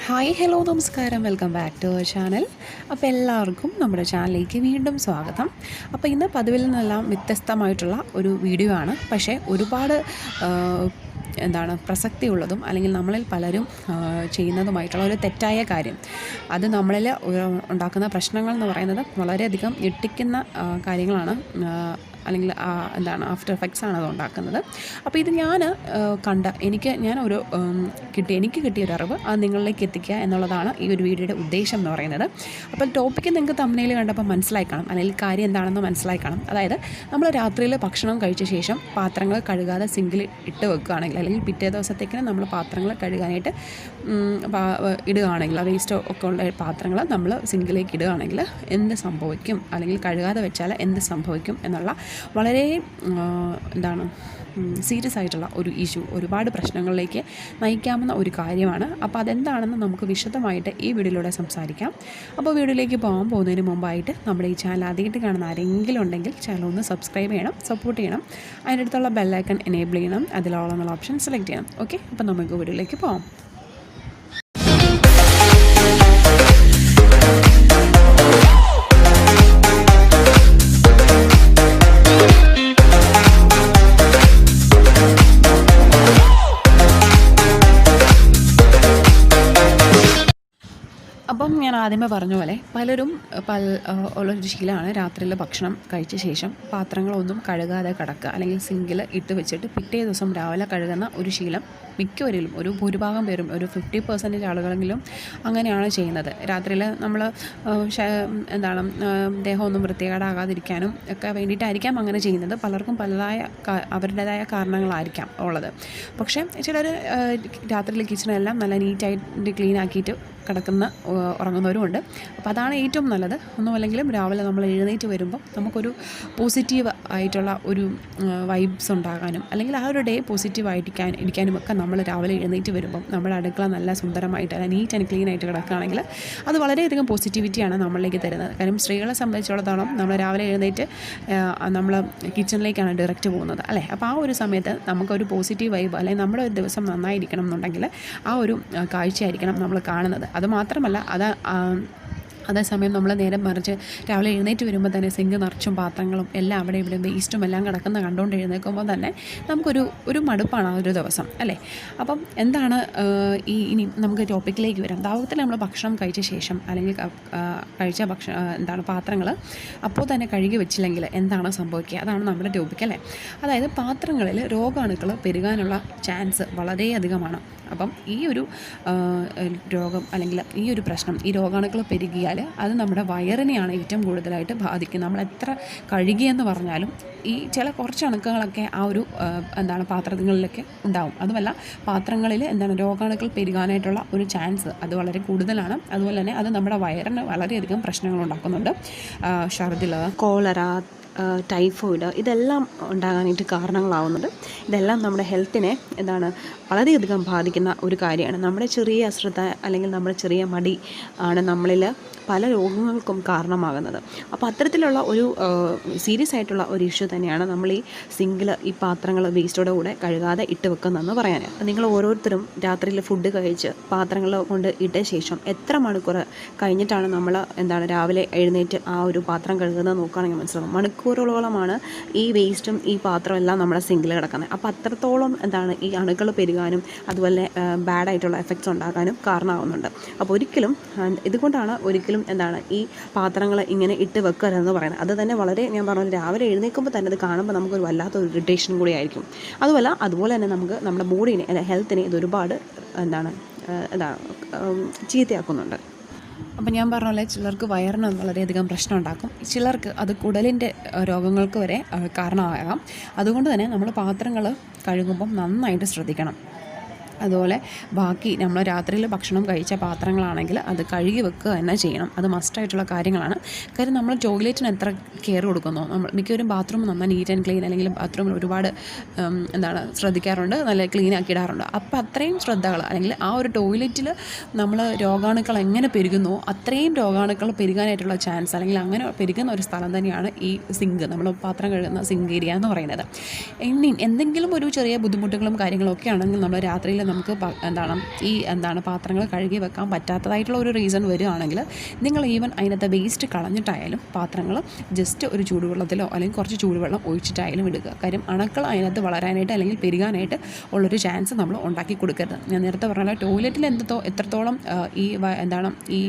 Hi hello നമസ്കാരം, welcome back to our channel. അപ്പോൾ എല്ലാവർക്കും നമ്മുടെ ചാനലിലേക്ക് വീണ്ടും സ്വാഗതം. അപ്പോൾ ഇന്ന് പതിവിൽ നിന്നെല്ലാം വ്യത്യസ്തമായിട്ടുള്ള ഒരു വീഡിയോ ആണ്. പക്ഷേ ഒരുപാട് പ്രസക്തിയുള്ളതും അല്ലെങ്കിൽ നമ്മളിൽ പലരും ചെയ്യുന്നതുമായിട്ടുള്ള ഒരു തെറ്റായ കാര്യം, അത് നമ്മളിൽ ഉണ്ടാക്കുന്ന പ്രശ്നങ്ങൾ എന്ന് പറയുന്നത് വളരെയധികം ഞെട്ടിക്കുന്ന കാര്യങ്ങളാണ്, അല്ലെങ്കിൽ ആഫ്റ്റർ എഫക്ട്സ് ആണ് അത് ഉണ്ടാക്കുന്നത്. അപ്പോൾ ഇത് എനിക്ക് കിട്ടിയൊരു അറിവ് അത് നിങ്ങളിലേക്ക് എത്തിക്കുക എന്നുള്ളതാണ് ഈ ഒരു വീഡിയോയുടെ ഉദ്ദേശം എന്ന് പറയുന്നത്. അപ്പോൾ ടോപ്പിക്ക് നിങ്ങൾക്ക് തംബ്നെയിൽ കണ്ടപ്പോൾ മനസ്സിലായി കാണും, അല്ലെങ്കിൽ കാര്യം എന്താണെന്ന് മനസ്സിലായി കാണും. അതായത് നമ്മൾ രാത്രിയിൽ ഭക്ഷണം കഴിച്ച ശേഷം പാത്രങ്ങൾ കഴുകാതെ സിങ്കിൽ ഇട്ട് വെക്കുകയാണെങ്കിൽ, അല്ലെങ്കിൽ പിറ്റേ ദിവസത്തേക്കിന് നമ്മൾ പാത്രങ്ങൾ കഴുകാനായിട്ട് ഇടുകയാണെങ്കിൽ, വേസ്റ്റോ ഒക്കെ ഉള്ള പാത്രങ്ങൾ നമ്മൾ സിങ്കിലേക്ക് ഇടുകയാണെങ്കിൽ എന്ത് സംഭവിക്കും, അല്ലെങ്കിൽ കഴുകാതെ വെച്ചാൽ എന്ത് സംഭവിക്കും എന്നുള്ള വളരെ സീരിയസ് ആയിട്ടുള്ള ഒരു ഇഷ്യൂ, ഒരുപാട് പ്രശ്നങ്ങളിലേക്ക് നയിക്കാവുന്ന ഒരു കാര്യമാണ്. അപ്പോൾ അതെന്താണെന്ന് നമുക്ക് വിശദമായിട്ട് ഈ വീഡിയോയിലൂടെ സംസാരിക്കാം. അപ്പോൾ വീഡിയോയിലേക്ക് പോകുന്നതിന് മുമ്പായിട്ട് നമ്മുടെ ഈ ചാനൽ ആദ്യമായിട്ട് കാണുന്ന ആരെങ്കിലും ഉണ്ടെങ്കിൽ ചാനൽ ഒന്ന് സബ്സ്ക്രൈബ് ചെയ്യണം, സപ്പോർട്ട് ചെയ്യണം, അതിൻ്റെ അടുത്തുള്ള ബെല്ലൈക്കൺ എനേബിൾ ചെയ്യണം, അതിലുള്ള ഓപ്ഷൻ സെലക്ട് ചെയ്യണം. ഓക്കെ, അപ്പോൾ നമുക്ക് വീഡിയോയിലേക്ക് പോകാം. അപ്പം ഞാൻ ആദ്യമേ പറഞ്ഞ പോലെ പലരും ഉള്ളൊരു ശീലമാണ് രാത്രിയിൽ ഭക്ഷണം കഴിച്ച ശേഷം പാത്രങ്ങളൊന്നും കഴുകാതെ കിടക്കുക, അല്ലെങ്കിൽ സിങ്കിൽ ഇട്ട് വെച്ചിട്ട് പിറ്റേ ദിവസം രാവിലെ കഴുകുന്ന ഒരു ശീലം മിക്കവരിലും, ഒരു ഭൂരിഭാഗം പേരും, ഒരു 50% ആളുകളെങ്കിലും അങ്ങനെയാണ് ചെയ്യുന്നത്. രാത്രിയിൽ നമ്മൾ ദേഹമൊന്നും വൃത്തികേടാകാതിരിക്കാനും ഒക്കെ വേണ്ടിയിട്ടായിരിക്കാം അങ്ങനെ ചെയ്യുന്നത്. പലർക്കും അവരുടേതായ കാരണങ്ങളായിരിക്കാം ഉള്ളത്. പക്ഷേ ചിലർ രാത്രിയിൽ കിച്ചണെല്ലാം നല്ല നീറ്റായിട്ട് ക്ലീൻ ആക്കിയിട്ട് ഉറങ്ങുന്നവരുമുണ്ട്. അപ്പോൾ അതാണ് ഏറ്റവും നല്ലത്. ഒന്നുമല്ലെങ്കിലും രാവിലെ നമ്മൾ എഴുന്നേറ്റ് വരുമ്പോൾ നമുക്കൊരു പോസിറ്റീവ് ആയിട്ടുള്ള ഒരു വൈബ്സ് ഉണ്ടാകാനും, അല്ലെങ്കിൽ ആ ഒരു ഡേ ഇരിക്കാനും ഒക്കെ നമ്മൾ രാവിലെ എഴുന്നേറ്റ് വരുമ്പം നമ്മുടെ അടുക്കള നല്ല സുന്ദരമായിട്ട്, അല്ല നീറ്റ് ആൻഡ് ക്ലീൻ ആയിട്ട് കിടക്കുകയാണെങ്കിൽ അത് വളരെയധികം പോസിറ്റിവിറ്റിയാണ് നമ്മളിലേക്ക് തരുന്നത്. കാരണം സ്ത്രീകളെ സംബന്ധിച്ചിടത്തോളം നമ്മൾ രാവിലെ എഴുന്നേറ്റ് നമ്മൾ കിച്ചണിലേക്കാണ് ഡയറക്റ്റ് പോകുന്നത്, അല്ലേ? അപ്പോൾ ആ ഒരു സമയത്ത് നമുക്കൊരു പോസിറ്റീവ് വൈബ്, അല്ലെങ്കിൽ നമ്മുടെ ഒരു ദിവസം നന്നായിരിക്കണം എന്നുണ്ടെങ്കിൽ ആ ഒരു കാഴ്ചയായിരിക്കണം നമ്മൾ കാണുന്നത്. അതുമാത്രമല്ല, അതേസമയം നമ്മൾ നേരെ മറിച്ച് രാവിലെ എഴുന്നേറ്റ് വരുമ്പോൾ തന്നെ സിങ്ക് നിറച്ചും പാത്രങ്ങളും എല്ലാം അവിടെ ഇവിടെ വേസ്റ്റും എല്ലാം കണ്ടുകൊണ്ട് എഴുന്നേൽക്കുമ്പോൾ തന്നെ നമുക്കൊരു മടുപ്പാണ് ആ ഒരു ദിവസം, അല്ലേ? അപ്പം ഇനി നമുക്ക് ടോപ്പിക്കിലേക്ക് വരാം. ദാവത്തിൽ നമ്മൾ ഭക്ഷണം കഴിച്ച ശേഷം, അല്ലെങ്കിൽ കഴിച്ച പാത്രങ്ങൾ അപ്പോൾ തന്നെ കഴുകി വെച്ചില്ലെങ്കിൽ എന്താണ് സംഭവിക്കുക, അതാണ് നമ്മുടെ ടോപ്പിക്, അല്ലേ? അതായത് പാത്രങ്ങളിൽ രോഗാണുക്കൾ പെരുകാനുള്ള ചാൻസ് വളരെയധികമാണ്. അപ്പം ഈ ഒരു രോഗം, അല്ലെങ്കിൽ ഈ ഒരു പ്രശ്നം, ഈ രോഗാണുക്കൾ പെരുകിയാൽ അത് നമ്മുടെ വയറിനെയാണ് ഏറ്റവും കൂടുതലായിട്ട് ബാധിക്കുന്നത്. നമ്മൾ എത്ര കഴുകിയെന്ന് പറഞ്ഞാലും ഈ കുറച്ച് അണുക്കളൊക്കെ ആ ഒരു പാത്രങ്ങളിലൊക്കെ ഉണ്ടാവും. അതുമല്ല, പാത്രങ്ങളിൽ രോഗാണുക്കൾ പെരുകാനായിട്ടുള്ള ഒരു ചാൻസ് അത് വളരെ കൂടുതലാണ്. അതുപോലെ തന്നെ അത് നമ്മുടെ വയറിന് വളരെയധികം പ്രശ്നങ്ങൾ ഉണ്ടാക്കുന്നുണ്ട്. ഛർദിൽ, കോളറ, ടൈഫോയിഡ്, ഇതെല്ലാം ഉണ്ടാകാനായിട്ട് കാരണങ്ങളാവുന്നുണ്ട്. ഇതെല്ലാം നമ്മുടെ ഹെൽത്തിനെ വളരെയധികം ബാധിക്കുന്ന ഒരു കാര്യമാണ്. നമ്മുടെ ചെറിയ അശ്രദ്ധ, അല്ലെങ്കിൽ നമ്മുടെ ചെറിയ മടി ആണ് നമ്മളിൽ പല രോഗങ്ങൾക്കും കാരണമാകുന്നത്. അപ്പോൾ അത്തരത്തിലുള്ള ഒരു സീരിയസ് ആയിട്ടുള്ള ഒരു ഇഷ്യൂ തന്നെയാണ് നമ്മൾ ഈ സിങ്കിൽ ഈ പാത്രങ്ങൾ വേസ്റ്റോടെ കൂടെ കഴുകാതെ ഇട്ട് വെക്കുന്നതെന്ന് പറയാൻ. നിങ്ങൾ ഓരോരുത്തരും രാത്രിയിൽ ഫുഡ് കഴിച്ച് പാത്രങ്ങൾ കൊണ്ട് ഇട്ട ശേഷം എത്ര മണിക്കൂർ കഴിഞ്ഞിട്ടാണ് നമ്മൾ രാവിലെ എഴുന്നേറ്റ് ആ ഒരു പാത്രം കഴുകുന്നത് നോക്കുകയാണെങ്കിൽ മനസ്സിലാവും. മണിക്കൂറുകളോളമാണ് ഈ വേസ്റ്റും ഈ പാത്രം എല്ലാം നമ്മുടെ സിങ്കിൽ കിടക്കുന്നത്. അപ്പോൾ അത്രത്തോളം ഈ അണുക്കൾ പെരുകാനും അതുപോലെ ബാഡായിട്ടുള്ള എഫക്ട്സ് ഉണ്ടാകാനും കാരണമാകുന്നുണ്ട്. അപ്പോൾ ഇതുകൊണ്ടാണ് ഒരിക്കലും ഈ പാത്രങ്ങൾ ഇങ്ങനെ ഇട്ട് വെക്കരുതെന്ന് പറയുന്നത്. അത് തന്നെ വളരെ, ഞാൻ പറഞ്ഞ രാവിലെ എഴുന്നേൽക്കുമ്പോൾ തന്നെ അത് കാണുമ്പോൾ നമുക്കൊരു വല്ലാത്തൊരു ഇറിറ്റേഷൻ കൂടി ആയിരിക്കും. അതുപോലെ തന്നെ നമുക്ക് നമ്മുടെ ബോഡീനെ, ഹെൽത്തിനെ ഇതൊരുപാട് ചീത്തയാക്കുന്നുണ്ട്. അപ്പം ഞാൻ പറഞ്ഞ പോലെ ചിലർക്ക് വയറിന് വളരെയധികം പ്രശ്നം ഉണ്ടാക്കും, ചിലർക്ക് അത് കുടലിൻ്റെ രോഗങ്ങൾക്ക് വരെ കാരണമാകാം. അതുകൊണ്ട് തന്നെ നമ്മൾ പാത്രങ്ങൾ കഴുകുമ്പം നന്നായിട്ട് ശ്രദ്ധിക്കണം. അതുപോലെ ബാക്കി നമ്മൾ രാത്രിയിൽ ഭക്ഷണം കഴിച്ച പാത്രങ്ങളാണെങ്കിൽ അത് കഴുകി വെക്കുക തന്നെ ചെയ്യണം. അത് മസ്റ്റായിട്ടുള്ള കാര്യങ്ങളാണ്. കാര്യം നമ്മൾ ടോയ്ലറ്റിന് എത്ര കെയർ കൊടുക്കുന്നു, നമ്മൾ മിക്കവരും ബാത്റൂം നന്നായി നീറ്റ് ആൻഡ് ക്ലീൻ, അല്ലെങ്കിൽ ബാത്റൂമിൽ ഒരുപാട് ശ്രദ്ധിക്കാറുണ്ട്, നല്ല ക്ലീൻ ആക്കി ഇടാറുണ്ട്. അപ്പോൾ അത്രയും ശ്രദ്ധകൾ, അല്ലെങ്കിൽ ആ ഒരു ടോയ്ലറ്റിൽ നമ്മൾ രോഗാണുക്കൾ എങ്ങനെ പെരുകുന്നു അത്രയും രോഗാണുക്കൾ പെരുകാനായിട്ടുള്ള ചാൻസ്, അല്ലെങ്കിൽ അങ്ങനെ പെരുകുന്ന ഒരു സ്ഥലം തന്നെയാണ് ഈ സിങ്ക്, നമ്മൾ പാത്രം കഴുകുന്ന സിങ്ക് ഏരിയ എന്ന് പറയുന്നത്. ഇനി എന്തെങ്കിലും ഒരു ചെറിയ ബുദ്ധിമുട്ടുകളും കാര്യങ്ങളൊക്കെ ആണെങ്കിൽ നമ്മൾ രാത്രിയിൽ നമുക്ക് പാത്രങ്ങൾ കഴുകി വെക്കാൻ പറ്റാത്തതായിട്ടുള്ള ഒരു റീസൺ വരികയാണെങ്കിൽ നിങ്ങൾ ഈവൻ അതിനകത്ത് വേസ്റ്റ് കളഞ്ഞിട്ടായാലും പാത്രങ്ങൾ ജസ്റ്റ് ഒരു ചൂടുവെള്ളത്തിലോ അല്ലെങ്കിൽ കുറച്ച് ചൂടുവെള്ളം ഒഴിച്ചിട്ടായാലും ഇടുക. കാര്യം അണുക്കൾ അതിനകത്ത് വളരാനായിട്ട് അല്ലെങ്കിൽ പെരുകാനായിട്ട് ഉള്ളൊരു ചാൻസ് നമ്മൾ ഉണ്ടാക്കി കൊടുക്കരുത്. ഞാൻ നേരത്തെ പറഞ്ഞാൽ ടോയ്ലറ്റിൽ എത്രത്തോളം ഈ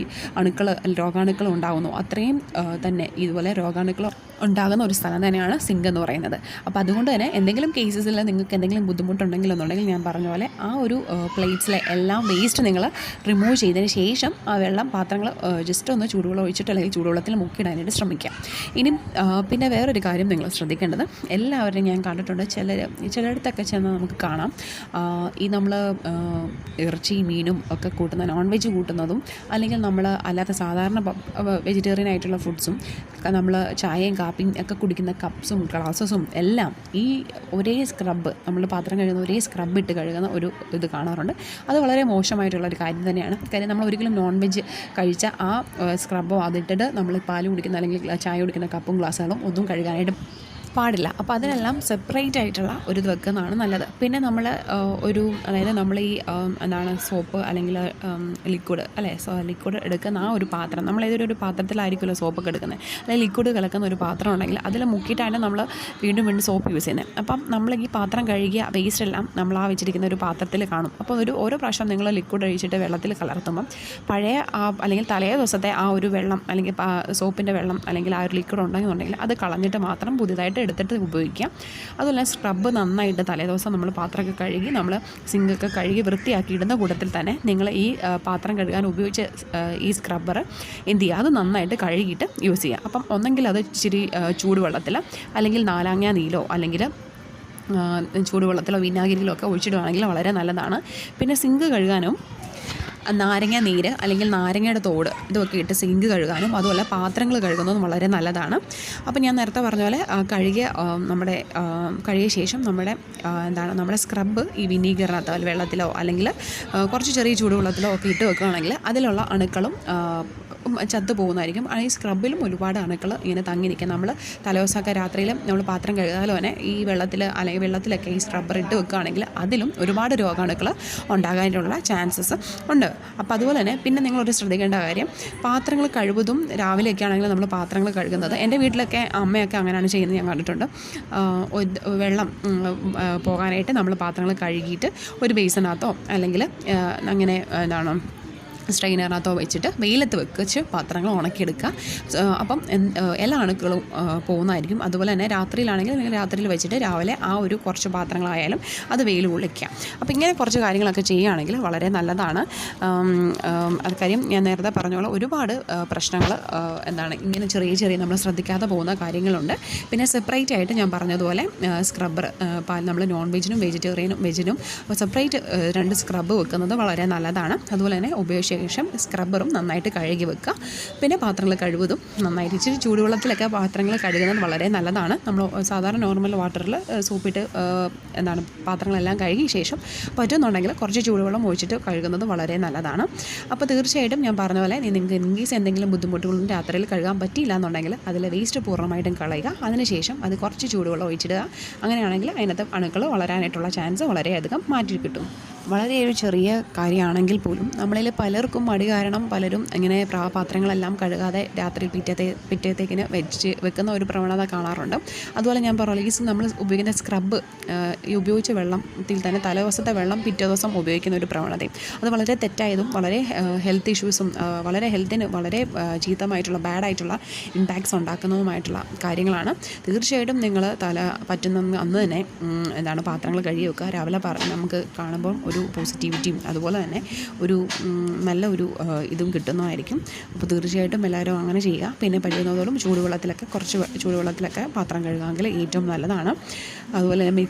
രോഗാണുക്കൾ ഉണ്ടാകുന്നു അത്രയും തന്നെ ഇതുപോലെ രോഗാണുക്കൾ ഉണ്ടാകുന്ന ഒരു സ്ഥലം തന്നെയാണ് സിങ്ക് എന്ന് പറയുന്നത്. അപ്പോൾ അതുകൊണ്ട് തന്നെ എന്തെങ്കിലും കേസസിൽ നിങ്ങൾക്ക് എന്തെങ്കിലും ബുദ്ധിമുട്ടുണ്ടെങ്കിൽ ഞാൻ പറഞ്ഞ പോലെ ആ ഒരു പ്ലേറ്റ്സിലെ എല്ലാം വേസ്റ്റ് നിങ്ങൾ റിമൂവ് ചെയ്തതിന് ശേഷം ആ പാത്രങ്ങൾ ജസ്റ്റ് ഒന്ന് ചൂടുവെള്ളം ഒഴിച്ചിട്ട് അല്ലെങ്കിൽ ചൂടുവെള്ളത്തിൽ മുക്കിയിടാനായിട്ട് ശ്രമിക്കാം. ഇനി പിന്നെ വേറൊരു കാര്യം നിങ്ങൾ ശ്രദ്ധിക്കേണ്ടത്, എല്ലാവരെയും ഞാൻ കണ്ടിട്ടുണ്ട് ചിലയിടത്തൊക്കെ ചെന്ന് നമുക്ക് കാണാം ഈ നമ്മൾ ഇറച്ചി മീനും ഒക്കെ കൂട്ടുന്ന നോൺ വെജ് കൂട്ടുന്നതും അല്ലെങ്കിൽ നമ്മൾ അല്ലാത്ത സാധാരണ വെജിറ്റേറിയൻ ആയിട്ടുള്ള ഫുഡ്സും നമ്മൾ ചായയും കാപ്പിയും ഒക്കെ കുടിക്കുന്ന കപ്സും ഗ്ലാസസും എല്ലാം ഈ ഒരേ സ്ക്രബ്ബ് നമ്മൾ പാത്രം കഴുകുന്ന ഒരേ സ്ക്രബ്ബ് ഇട്ട് കഴുകുന്ന ഒരു ഇത് കാണാറുണ്ട്. അത് വളരെ മോശമായിട്ടുള്ളൊരു കാര്യം തന്നെയാണ്. കാര്യം നമ്മൾ ഒരിക്കലും നോൺ വെജ് കഴിച്ച ആ സ്ക്രബ്ബോ അതിട്ടിട്ട് നമ്മൾ പാല് കുടിക്കുന്ന അല്ലെങ്കിൽ ചായ കുടിക്കുന്ന കപ്പും ഗ്ലാസ്സുകളും ഒന്നും കഴുകാനായിട്ട് പാടില്ല. അപ്പോൾ അതിനെല്ലാം സെപ്പറേറ്റ് ആയിട്ടുള്ള ഒരു ഇത് വെക്കുന്നതാണ് നല്ലത്. പിന്നെ നമ്മൾ അതായത് നമ്മൾ ഈ സോപ്പ് അല്ലെങ്കിൽ ലിക്വിഡ് ലിക്വിഡ് എടുക്കുന്ന ആ ഒരു പാത്രം, നമ്മൾ ഏതൊരു പാത്രത്തിലായിരിക്കുമല്ലോ സോപ്പൊക്കെ എടുക്കുന്നത്, അല്ലെങ്കിൽ ലിക്വിഡ് കലക്കുന്ന ഒരു പാത്രം ഉണ്ടെങ്കിൽ അതിൽ മുക്കിയിട്ടാണ് നമ്മൾ വീണ്ടും സോപ്പ് യൂസ് ചെയ്യുന്നത്. അപ്പം നമ്മൾ ഈ പാത്രം കഴുകിയ വേസ്റ്റ് എല്ലാം നമ്മൾ ആ വെച്ചിരിക്കുന്ന ഒരു പാത്രത്തിൽ കാണും. അപ്പോൾ ഓരോ പ്രാവശ്യം നിങ്ങൾ ലിക്വിഡ് ഒഴിച്ചിട്ട് വെള്ളത്തിൽ കലർത്തുമ്പം പഴയ അല്ലെങ്കിൽ തലേ ദിവസത്തെ ആ ഒരു വെള്ളം അല്ലെങ്കിൽ സോപ്പിൻ്റെ വെള്ളം അല്ലെങ്കിൽ ആ ഒരു ലിക്വിഡ് ഉണ്ടെന്നുണ്ടെങ്കിൽ അത് കളഞ്ഞിട്ട് മാത്രം പുതിയതായിട്ട് എടുത്തിട്ട് ഉപയോഗിക്കാം. അതുപോലെ സ്ക്രബ്ബ് നന്നായിട്ട് തലേദിവസം നമ്മൾ പാത്രമൊക്കെ കഴുകി നമ്മൾ സിങ്കൊക്കെ കഴുകി വൃത്തിയാക്കിയിടുന്ന കൂട്ടത്തിൽ തന്നെ നിങ്ങൾ ഈ പാത്രം കഴുകാൻ ഉപയോഗിച്ച ഈ സ്ക്രബ്ബർ എന്ത് ചെയ്യുക, അത് നന്നായിട്ട് കഴുകിയിട്ട് യൂസ് ചെയ്യുക. അപ്പം ഒന്നെങ്കിൽ അത് ഇച്ചിരി ചൂടുവെള്ളത്തിൽ അല്ലെങ്കിൽ നാരങ്ങ നീലോ അല്ലെങ്കിൽ ചൂടുവെള്ളത്തിലോ വിനാഗിരിയിലോ ഒക്കെ ഒഴിച്ചിടുകയാണെങ്കിൽ വളരെ നല്ലതാണ്. പിന്നെ സിങ്ക് കഴുകാനും നാരങ്ങ നീര് അല്ലെങ്കിൽ നാരങ്ങയുടെ തോട് ഇതൊക്കെ ഇട്ട് സിങ്ക് കഴുകാനും അതുപോലെ പാത്രങ്ങൾ കഴുകുന്നതും വളരെ നല്ലതാണ്. അപ്പോൾ ഞാൻ നേരത്തെ പറഞ്ഞ പോലെ കഴുകിയ ശേഷം നമ്മുടെ സ്ക്രബ്ബ് ഈ വിനീഗറിനകത്തോ വെള്ളത്തിലോ അല്ലെങ്കിൽ കുറച്ച് ചെറിയ ചൂടുവെള്ളത്തിലോ ഒക്കെ ഇട്ട് വെക്കുകയാണെങ്കിൽ അതിലുള്ള അണുക്കളും ചത്തു പോകുന്നതായിരിക്കും. ഈ സ്ക്രബിലും ഒരുപാട് അണുക്കൾ ഇങ്ങനെ തങ്ങി നിൽക്കും. നമ്മൾ തലേദിവസമൊക്കെ രാത്രിയിൽ നമ്മൾ പാത്രം കഴുകാതെ തന്നെ ഈ വെള്ളത്തിലൊക്കെ ഈ സ്ക്രബ്ബർ ഇട്ട് വെക്കുകയാണെങ്കിൽ അതിലും ഒരുപാട് രോഗാണുക്കൾ ഉണ്ടാകാനുള്ള ചാൻസസ് ഉണ്ട്. അപ്പോൾ അതുപോലെ തന്നെ പിന്നെ നിങ്ങളൊരു ശ്രദ്ധിക്കേണ്ട കാര്യം, പാത്രങ്ങൾ കഴിവതും രാവിലെയൊക്കെ ആണെങ്കിൽ നമ്മൾ പാത്രങ്ങൾ കഴുകുന്നത്, എൻ്റെ വീട്ടിലൊക്കെ അമ്മയൊക്കെ അങ്ങനെയാണ് ചെയ്യുന്നത് ഞാൻ കണ്ടിട്ടുണ്ട്. വെള്ളം പോകാനായിട്ട് നമ്മൾ പാത്രങ്ങൾ കഴുകിയിട്ട് ഒരു ബേസിനകത്തോ അല്ലെങ്കിൽ അങ്ങനെ സ്ട്രെയിനറിനകത്തോ വെച്ചിട്ട് വെയിലത്ത് വെച്ച് പാത്രങ്ങൾ ഉണക്കിയെടുക്കുക. അപ്പം എല്ലാ അണുക്കളും പോകുന്നതായിരിക്കും. അതുപോലെ തന്നെ രാത്രിയിലാണെങ്കിൽ നിങ്ങൾ രാത്രിയിൽ വെച്ചിട്ട് രാവിലെ ആ ഒരു കുറച്ച് പാത്രങ്ങളായാലും അത് വെയിൽ കൊള്ളിക്കുക. അപ്പോൾ ഇങ്ങനെ കുറച്ച് കാര്യങ്ങളൊക്കെ ചെയ്യുകയാണെങ്കിൽ വളരെ നല്ലതാണ്. അത് കാര്യം ഞാൻ നേരത്തെ പറഞ്ഞോളാം, ഒരുപാട് പ്രശ്നങ്ങൾ ഇങ്ങനെ ചെറിയ നമ്മൾ ശ്രദ്ധിക്കാതെ പോകുന്ന കാര്യങ്ങളുണ്ട്. പിന്നെ സെപ്പറേറ്റ് ആയിട്ട് ഞാൻ പറഞ്ഞതുപോലെ സ്ക്രബ്ബർ നമ്മൾ നോൺ വെജിനും വെജിനും സെപ്പറേറ്റ് 2 സ്ക്രബ്ബ് വെക്കുന്നത് വളരെ നല്ലതാണ്. അതുപോലെ തന്നെ ഉപയോഗിച്ച ശേഷം സ്ക്രബ്ബറും നന്നായിട്ട് കഴുകി വെക്കുക. പിന്നെ പാത്രങ്ങൾ കഴിവതും നന്നായിട്ട് ഇച്ചിരി ചൂടുവെള്ളത്തിലൊക്കെ പാത്രങ്ങൾ കഴുകുന്നത് വളരെ നല്ലതാണ്. നമ്മൾ സാധാരണ നോർമൽ വാട്ടറിൽ സോപ്പിട്ട് പാത്രങ്ങളെല്ലാം കഴുകിയ ശേഷം പറ്റുന്നുണ്ടെങ്കിൽ കുറച്ച് ചൂടുവെള്ളം ഒഴിച്ചിട്ട് കഴുകുന്നത് വളരെ നല്ലതാണ്. അപ്പോൾ തീർച്ചയായിട്ടും ഞാൻ പറഞ്ഞ പോലെ നിങ്ങൾക്ക് ഇൻകേസ് എന്തെങ്കിലും ബുദ്ധിമുട്ടുകളും രാത്രിയിൽ കഴുകാൻ പറ്റിയില്ല എന്നുണ്ടെങ്കിൽ അതിലെ വേസ്റ്റ് പൂർണ്ണമായിട്ടും കളയുക. അതിനുശേഷം അത് കുറച്ച് ചൂടുവെള്ളം ഒഴിച്ചിടുക. അങ്ങനെയാണെങ്കിൽ അതിനകത്ത് അണുക്കൾ വളരാനായിട്ടുള്ള ചാൻസ് വളരെയധികം മാറ്റി കിട്ടും. വളരെ ഒരു ചെറിയ കാര്യമാണെങ്കിൽ പോലും നമ്മളിൽ പലർക്കും മടി കാരണം പലരും ഇങ്ങനെ പാത്രങ്ങളെല്ലാം കഴുകാതെ രാത്രി പിറ്റേത്തേക്കിന് വെക്കുന്ന ഒരു പ്രവണത കാണാറുണ്ട്. അതുപോലെ ഞാൻ പറഞ്ഞ നമ്മൾ ഉപയോഗിക്കുന്ന സ്ക്രബ്ബ് ഈ ഉപയോഗിച്ച വെള്ളത്തിൽ തന്നെ തലേദിവസത്തെ വെള്ളം പിറ്റേ ദിവസം ഉപയോഗിക്കുന്ന ഒരു പ്രവണതയും അത് വളരെ തെറ്റായതും വളരെ ഹെൽത്ത് ഇഷ്യൂസും വളരെ ഹെൽത്തിന് വളരെ ചീത്തമായിട്ടുള്ള ബാഡായിട്ടുള്ള ഇമ്പാക്ട്സ് ഉണ്ടാക്കുന്നതുമായിട്ടുള്ള കാര്യങ്ങളാണ്. തീർച്ചയായിട്ടും നിങ്ങൾ പറ്റുന്ന അന്ന് തന്നെ പാത്രങ്ങൾ കഴുകി വെക്കുക. രാവിലെ നമുക്ക് കാണുമ്പോൾ ഒരു പോസിറ്റിവിറ്റിയും അതുപോലെ തന്നെ ഒരു നല്ല ഒരു ഇതും കിട്ടുന്നതായിരിക്കും. അപ്പോൾ തീർച്ചയായിട്ടും എല്ലാവരും അങ്ങനെ ചെയ്യുക. പിന്നെ കഴിയുന്നതോടും ചൂടുവെള്ളത്തിലൊക്കെ പാത്രം കഴുകാമെങ്കിൽ ഏറ്റവും നല്ലതാണ്. അതുപോലെ തന്നെ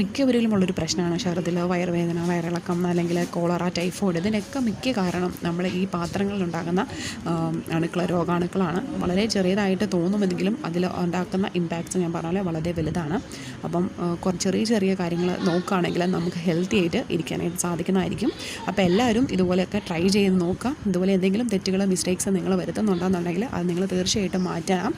മിക്കവരിലും ഉള്ളൊരു പ്രശ്നമാണ് ഛർദ്ദിൽ, വയറുവേദന, വയറിളക്കം അല്ലെങ്കിൽ കോളറ, ടൈഫോയിഡ്. ഇതിനൊക്കെ മിക്ക കാരണം നമ്മൾ ഈ പാത്രങ്ങളിലുണ്ടാകുന്ന രോഗാണുക്കളാണ്. വളരെ ചെറിയതായിട്ട് തോന്നുമെങ്കിലും അതിൽ ഉണ്ടാക്കുന്ന ഇമ്പാക്ട്സ് ഞാൻ പറഞ്ഞ പോലെ വളരെ വലുതാണ്. അപ്പം ചെറിയ കാര്യങ്ങൾ നോക്കുകയാണെങ്കിൽ നമുക്ക് ഹെൽത്തി ആയിട്ട് ഇരിക്കാനായിട്ട് ചെയ്യാനായിട്ട് സാധിക്കുന്നതായിരിക്കും. അപ്പോൾ എല്ലാവരും ഇതുപോലെയൊക്കെ ട്രൈ ചെയ്ത് നോക്കാം. ഇതുപോലെ എന്തെങ്കിലും തെറ്റുകളോ മിസ്റ്റേക്സ് നിങ്ങൾ വരുത്തുന്നുണ്ടെന്നുണ്ടെങ്കിൽ അത് നിങ്ങൾ തീർച്ചയായിട്ടും മാറ്റണം.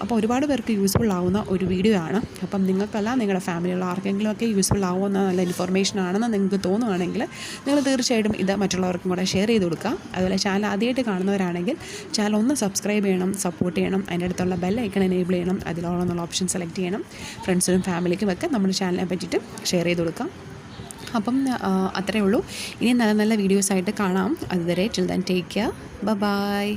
അപ്പോൾ ഒരുപാട് പേർക്ക് യൂസ്ഫുൾ ആവുന്ന ഒരു വീഡിയോ ആണ്. അപ്പം നിങ്ങൾക്കല്ല നിങ്ങളുടെ ഫാമിലിയുള്ള ആർക്കെങ്കിലുമൊക്കെ യൂസ്ഫുൾ ആവുന്ന നല്ല ഇൻഫർമേഷൻ ആണെന്ന് നിങ്ങൾക്ക് തോന്നുകയാണെങ്കിൽ നിങ്ങൾ തീർച്ചയായിട്ടും ഇത് മറ്റുള്ളവർക്കും കൂടെ ഷെയർ ചെയ്ത് കൊടുക്കുക. അതുപോലെ ചാനൽ ആദ്യമായിട്ട് കാണുന്നവരാണെങ്കിൽ ചാനൽ ഒന്ന് സബ്സ്ക്രൈബ് ചെയ്യണം, സപ്പോർട്ട് ചെയ്യണം. അതിൻ്റെ അടുത്തുള്ള ബെൽ ഐക്കൺ എനേബിൾ ചെയ്യണം. അതിലോളെന്നുള്ള ഓപ്ഷൻ സെലക്ട് ചെയ്യണം. ഫ്രണ്ട്സിനും ഫാമിലിക്കും ഒക്കെ നമ്മുടെ ചാനലിനെ പറ്റിയിട്ട് ഷെയർ ചെയ്ത് കൊടുക്കാം. അപ്പം അത്രയേ ഉള്ളൂ. ഇനി നല്ല നല്ല വീഡിയോസായിട്ട് കാണാം. അതുവരെ till then take care. By.